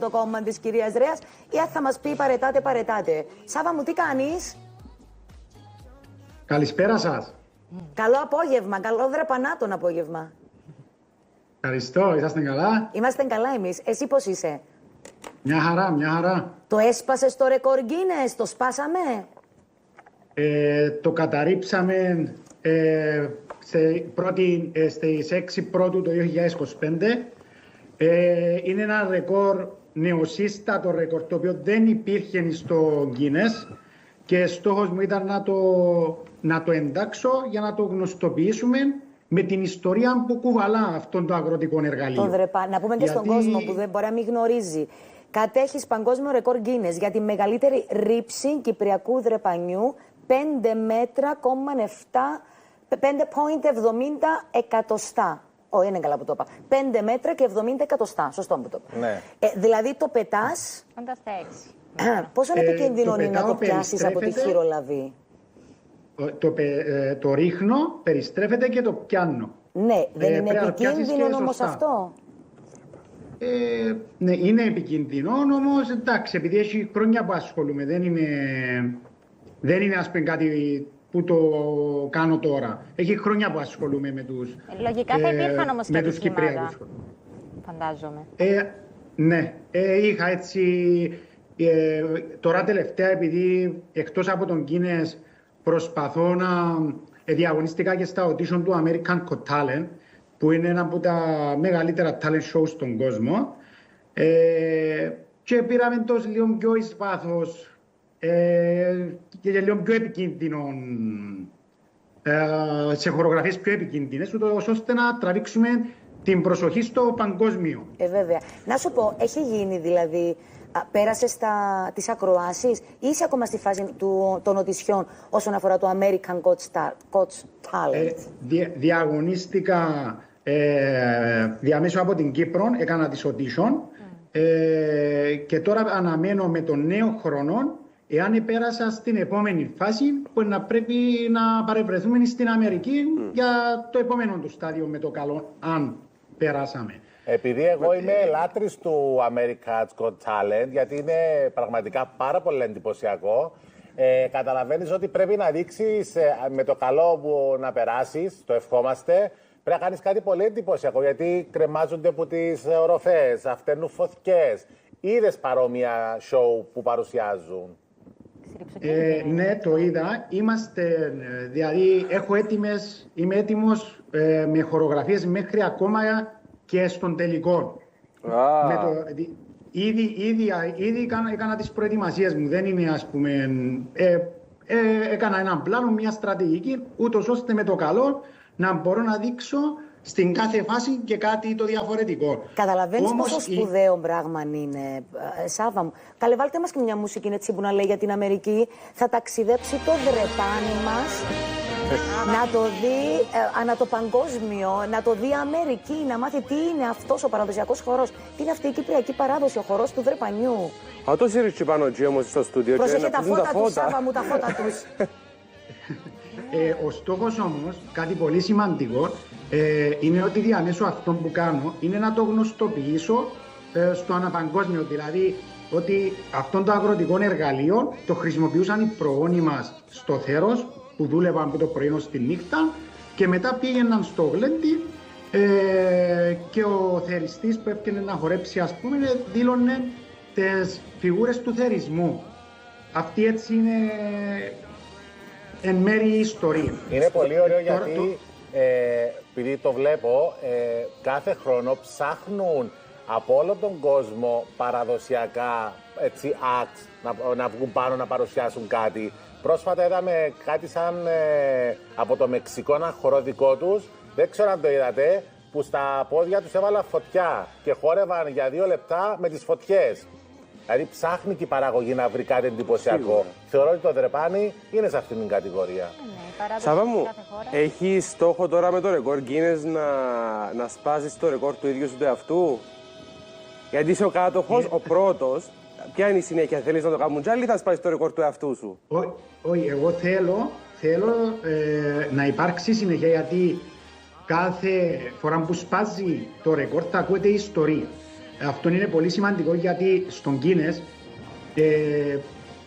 το κόμμα της κυρίας Ρέας ή αν θα μας πει παρετάτε. Σάβα μου, τι κάνεις? Καλησπέρα σας. Καλό απόγευμα, καλό δρεπανάτον απόγευμα. Ευχαριστώ, είσαστε καλά? Είμαστε καλά εμείς. Εσύ πώς είσαι? Μια χαρά, μια χαρά. Το έσπασες το ρεκόρ Guinness, το σπάσαμε? Το καταρρίψαμε στις 6 Πρώτου το 2025. Είναι ένα ρεκόρ, νεοσύστατο ρεκόρ, το οποίο δεν υπήρχε στο Guinness και στόχος μου ήταν να το εντάξω για να το γνωστοποιήσουμε με την ιστορία που κουβαλά αυτόν το αγροτικό εργαλείο. Να πούμε και στον κόσμο που δεν μπορεί να μην γνωρίζει. Κατέχεις παγκόσμιο ρεκόρ Guinness για τη μεγαλύτερη ρήψη κυπριακού δρεπανιού, 5 μέτρα, 5,70 εκατοστά. Όχι, είναι καλά που το είπα. 5 μέτρα και 70 εκατοστά. Σωστό που το είπα. Ναι. Δηλαδή το πετάς. Φανταστείτε έτσι. Πόσο επικίνδυνο είναι να το πιάσεις από τη χειρολαβή? Το ρίχνω, περιστρέφεται και το πιάνω. Ναι, δεν είναι επικίνδυνο όμως αυτό? Ναι, είναι επικίνδυνο, όμως εντάξει, επειδή έχει χρόνια που ασχολούμαι, δεν είναι ας πούμε κάτι που το κάνω τώρα. Έχει χρόνια που ασχολούμαι με τους λογικά θα υπήρχαν όμως και Κυπριακούς. Φαντάζομαι. Ναι, είχα έτσι. Τώρα τελευταία, επειδή εκτός από τον Guinness προσπαθώ να διαγωνιστικά και στα audition του American Got Talent, που είναι ένα από τα μεγαλύτερα talent shows στον κόσμο, και πήραμε τόσο λίγο πιο εις βάθος και λίγο πιο επικίνδυνο, σε χορογραφίες πιο επικίνδυνες, ούτως ώστε να τραβήξουμε την προσοχή στο παγκόσμιο. Βέβαια. Να σου πω, έχει γίνει δηλαδή, πέρασες τις ακροάσεις ή είσαι ακόμα στη φάση των οτισιών όσον αφορά το American Got Talent? Διαγωνίστηκα διαμέσου από την Κύπρο, έκανα τις audition και τώρα αναμένω με τον νέο χρόνο, εάν πέρασα στην επόμενη φάση, που να πρέπει να παρευρεθούμε στην Αμερική για το επόμενο του στάδιο με το καλό, αν περάσαμε. Επειδή εγώ είμαι λάτρης του America's Got Talent, γιατί είναι πραγματικά πάρα πολύ εντυπωσιακό, καταλαβαίνεις ότι πρέπει να δείξεις με το καλό που να περάσεις, το ευχόμαστε, πρέπει να κάνεις κάτι πολύ εντυπωσιακό, γιατί κρεμάζονται από τις οροφές, αυταίνουν φωτιές. Είδες παρόμοια show που παρουσιάζουν? Ναι, το είδα. Δηλαδή είμαι έτοιμος με χορογραφίες μέχρι ακόμα και στον τελικό. Ήδη έκανα τις προετοιμασίες μου. Δεν είναι, ας πούμε, έκανα έναν πλάνο, μια στρατηγική, ούτως ώστε με το καλό να μπορώ να δείξω στην κάθε φάση και κάτι το διαφορετικό. Καταλαβαίνεις πόσο σπουδαίο πράγμα είναι, Σάβα μου. Καλέ, βάλτε μας και μια μουσική έτσι που να λέει για την Αμερική. Θα ταξιδέψει το δρεπάνι μας να το δει ανά το παγκόσμιο, να το δει η Αμερική, να μάθει τι είναι αυτός ο παραδοσιακός χορός, τι είναι αυτή η κυπριακή παράδοση, ο χορός του δρεπανιού. Αυτό σύρριτσι πάνω εκεί όμως στο στούντιο. Προσέχε τα φώτα του, Σάβα μου, τα φώτα τους. Ο στόχος όμως, κάτι πολύ σημαντικό, είναι ότι διαμέσου αυτό που κάνω είναι να το γνωστοποιήσω στο αναπαγκόσμιο. Δηλαδή ότι αυτό το αγροτικό εργαλείο το χρησιμοποιούσαν οι προγόνοι μας στο θέρος, που δούλευαν από το πρωί ως τη νύχτα, και μετά πήγαιναν στο γλέντι και ο θεριστής που έπαιρνε να χορέψει, ας πούμε, δήλωνε τις φιγούρες του θερισμού. Αυτή έτσι είναι εν μέρει η ιστορία. Είναι πολύ ωραίο γιατί, επειδή το βλέπω, κάθε χρόνο ψάχνουν από όλο τον κόσμο παραδοσιακά acts να βγουν πάνω να παρουσιάσουν κάτι. Πρόσφατα είδαμε κάτι σαν από το Μεξικό, ένα χορό δικό τους, δεν ξέρω αν το είδατε, που στα πόδια τους έβαλαν φωτιά και χόρευαν για 2 λεπτά με τις φωτιές. Δηλαδή ψάχνει και η παραγωγή να βρει κάτι εντυπωσιακό. Θεωρώ ότι το δρεπάνι είναι σε αυτήν την κατηγορία. Σάβα μου, έχει στόχο τώρα με το ρεκόρ Guinness να σπάσεις το ρεκόρ του ίδιου του εαυτού? Γιατί είσαι ο κάτοχος, ο πρώτος. Ποια είναι η συνέχεια, θέλεις να το κάνουν τζάλι ή θα σπάσεις το ρεκόρ του εαυτού σου? Όχι, εγώ θέλω να υπάρξει συνέχεια, γιατί κάθε φορά που σπάζει το ρεκόρ θα ακούεται η ιστορία. αυτό είναι πολύ σημαντικό γιατί στον Guinness,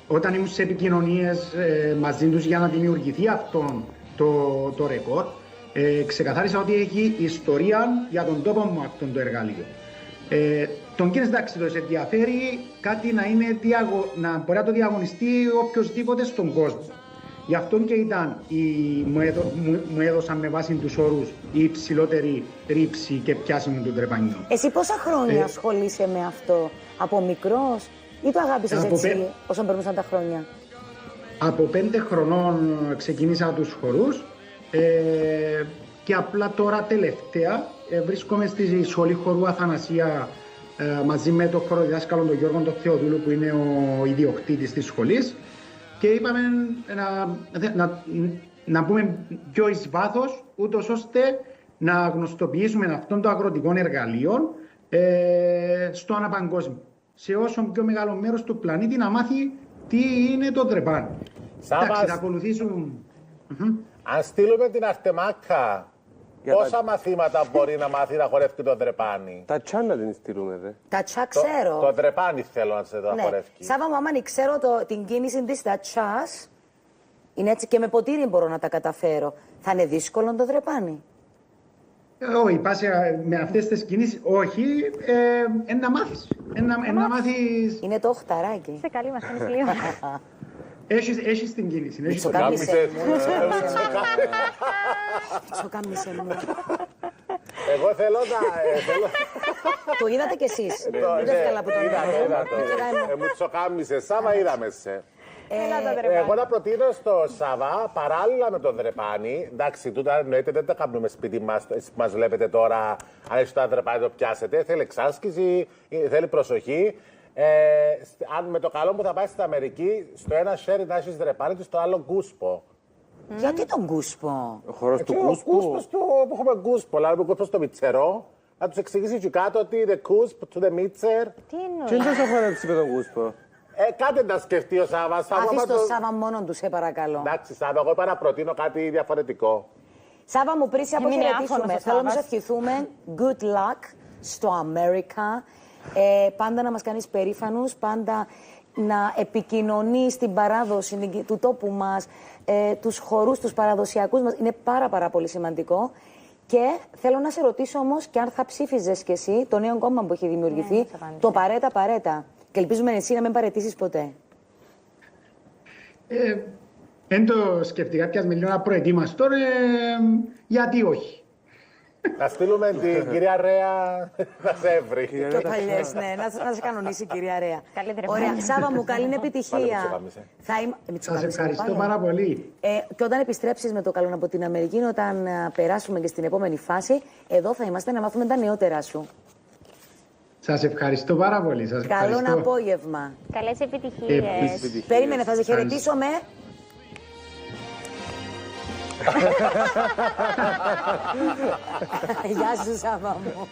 όταν ήμουν σε επικοινωνίες μαζί τους για να δημιουργηθεί αυτό το ρεκόρ, ξεκαθάρισα ότι έχει ιστορία για τον τόπο μου αυτό το εργαλείο. Τον Guinness, εντάξει, το ενδιαφέρει κάτι να, να μπορεί να το διαγωνιστεί οποιοσδήποτε στον κόσμο. Γι' αυτό και μου έδωσαν με βάση τους όρους η υψηλότερη ρήψη και πιάσιμο του τρεπανιού. Εσύ πόσα χρόνια ασχολείσαι με αυτό, από μικρός, ή το αγάπησες έτσι όσο περνούσαν τα χρόνια? Από 5 χρονών ξεκίνησα τους χορούς και απλά τώρα τελευταία βρίσκομαι στη σχολή χορού Αθανασία μαζί με τον χοροδιδάσκαλο τον Γιώργο τον Θεοδούλου, που είναι ο ιδιοκτήτης της σχολής, και είπαμε να πούμε πιο εις βάθος, ούτως ώστε να γνωστοποιήσουμε αυτόν το αγροτικό εργαλείο στο αναπαγκόσμιο, σε όσο πιο μεγάλο μέρος του πλανήτη να μάθει τι είναι το τρεπάνι. Εντάξει, θα ακολουθήσουν. Αν στείλουμε την Αρτεμάκα, πόσα μαθήματα μπορεί να μάθει να χορεύει το τρεπάνι? Τα τσά να την στείλουμε, δε. Τα τσά ξέρω. Το τρεπάνι θέλω να σε το χορεύει. Σάβα μου, άμα ξέρω την κίνηση της τα τσάς, είναι έτσι, και με ποτήρι μπορώ να τα καταφέρω. Θα είναι δύσκολο το τρεπάνι? Όχι, πας με αυτές τις κινήσεις, όχι, να μάθεις. Να μάθεις. Είναι το οχταράκι. Είσαι καλή, μας κάνεις λίγο. Έχεις την κίνηση. Τσοκάμισε μου. Εγώ θέλω να... Το είδατε κι εσείς. Δεν καλά που το είδατε. Μου τσοκάμισε, Σάβα, είδαμε σε. Εγώ να προτείνω στο Σάβα, παράλληλα με τον δρεπάνι, εντάξει, τούτα εννοείται δεν τα κάνουμε σπίτι μας, μας βλέπετε τώρα, αν έχετε το δρεπάνι το πιάσετε, θέλει εξάσκηση, θέλει προσοχή. Αν με το καλό που θα πάει στην Αμερική, στο ένα χέρι να έχεις δρεπάνι και στο άλλο γκούσπο. Γιατί τον γκούσπο? Ο χορός του Ο κούσπου. κούσπος που έχουμε γκούσπο, λέμε γκούσπο στο μιτσερό, να τους εξηγήσει και κάτω ότι the cusp to the mitzer. Τι εννοεί? Τι είναι τόσο χορέψει με τον κούσπο? Κάντε να σκεφτεί ο Σάβα. Αφήστε το Σάβα μόνον του, σε παρακαλώ. Εντάξει, Σάβα, εγώ είπα να προτείνω κάτι διαφορετικό. Σάβα μου, πριν σε Μην είναι αποχαιρετήσουμε, άφωνος ο θέλω να σου Σάβας. ευχηθούμε good luck στο Αμέρικα. Πάντα να μας κάνεις περήφανους, πάντα να επικοινωνείς την παράδοση του τόπου μας, τους χορούς, τους παραδοσιακούς μας. Είναι πάρα πολύ σημαντικό. Και θέλω να σε ρωτήσω όμως και αν θα ψήφιζες κι εσύ το νέο κόμμα που έχει δημιουργηθεί, το Παρέτα. Και ελπίζουμε εσύ να μην παραιτήσεις ποτέ. Δεν το σκεφτήκα πια με λίγο να προετοίμαστο, γιατί όχι. Να στείλουμε την κυρία Ρέα να σε έβρει. Πιο παλιές, ναι, να σε κανονίσει η κυρία Ρέα. Καλύτερη Ωραία, Σάβα μου, καλή επιτυχία. Σας ευχαριστώ πάρα πολύ. Και όταν επιστρέψεις με το καλό από την Αμερική, όταν περάσουμε και στην επόμενη φάση, εδώ θα είμαστε να μάθουμε τα νεότερά σου. Σας ευχαριστώ πάρα πολύ. Καλό απόγευμα. Καλές επιτυχίες. Περίμενε, θα σε χαιρετήσω με... Γεια σου, Σάβα μου.